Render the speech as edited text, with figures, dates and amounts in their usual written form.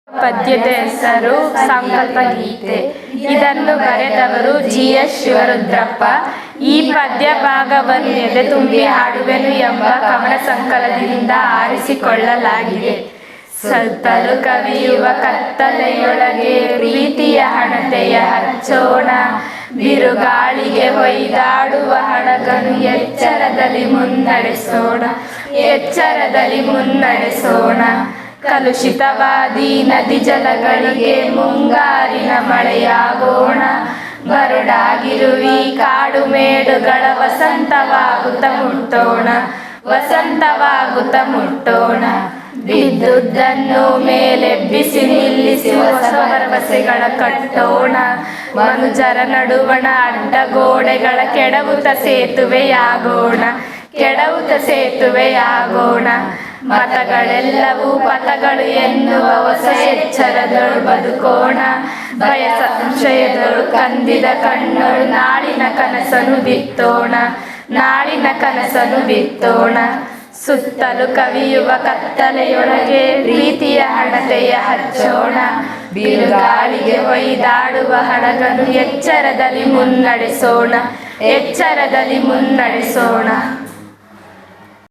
ಪದ್ಯದ ಹೆಸರು ಸಂಕಲ್ಪ ಗೀತೆ. ಇದನ್ನು ಬರೆದವರು ಜಿ.ಎಸ್. ಶಿವರುದ್ರಪ್ಪ. ಈ ಪದ್ಯ ಭಾಗವನ್ನು ಎದೆ ತುಂಬಿ ಹಾಡುವೆನು ಎಂಬ ಕವನ ಸಂಕಲನದಿಂದ ಆರಿಸಿಕೊಳ್ಳಲಾಗಿದೆ. ಸತ್ತಲು ಕವಿಯುವ ಕತ್ತಲೆಯೊಳಗೆ ಪ್ರೀತಿಯ ಹಣತೆಯ ಹಚ್ಚೋಣ, ಬಿರುಗಾಳಿಗೆ ಹೊಯ್ದಾಡುವ ಹಡಗನು ಎಚ್ಚರದಲ್ಲಿ ಮುನ್ನಡೆಸೋಣ, ಎಚ್ಚರದಲ್ಲಿ ಮುನ್ನಡೆಸೋಣ. ಕಲುಷಿತವಾದಿ ನದಿ ಜಲಗಳಿಗೆ ಮುಂಗಾರಿನ ಮಳೆಯಾಗೋಣ, ಬರಡಾಗಿರುವಿ ಕಾಡು ಮೇಡುಗಳ ವಸಂತವಾಗುತ್ತ ಮುಟ್ಟೋಣ, ವಸಂತವಾಗುತ್ತ ಮುಟ್ಟೋಣ. ಬಿದ್ದುದನ್ನು ಮೇಲೆಬ್ಬಿಸಿ ನಿಲ್ಲಿಸಿ ಹೊಸ ಭರವಸೆಗಳ ಕಟ್ಟೋಣ, ಮನುಜರ ನಡುವಣ ಅಡ್ಡಗೋಡೆಗಳ ಕೆಡವುತ ಸೇತುವೆಯಾಗೋಣ, ಕೆಡವುತ ಸೇತುವೆಯಾಗೋಣ. ಮತಗಳೆಲ್ಲವೂ ಪಥಗಳು ಎನ್ನುವ ಹೊಸ ಎಚ್ಚರದಳು ಬದುಕೋಣ, ಭಯ ಸಂಶಯದಳು ಕಂದಿದ ಕಣ್ಣಳು ನಾಳಿನ ಕನಸನು ಬಿತ್ತೋಣ, ನಾಳಿನ ಕನಸನು ಬಿತ್ತೋಣ. ಸುತ್ತಲೂ ಕವಿಯುವ ಕತ್ತಲೆಯೊಳಗೆ ಪ್ರೀತಿಯ ಹಣತೆಯ ಹಚ್ಚೋಣ, ಬಿರುಗಾಳಿಗೆ ಒಯ್ದಾಡುವ ಹಡಗನು ಎಚ್ಚರದಲ್ಲಿ ಮುನ್ನಡೆಸೋಣ, ಎಚ್ಚರದಲ್ಲಿ ಮುನ್ನಡೆಸೋಣ.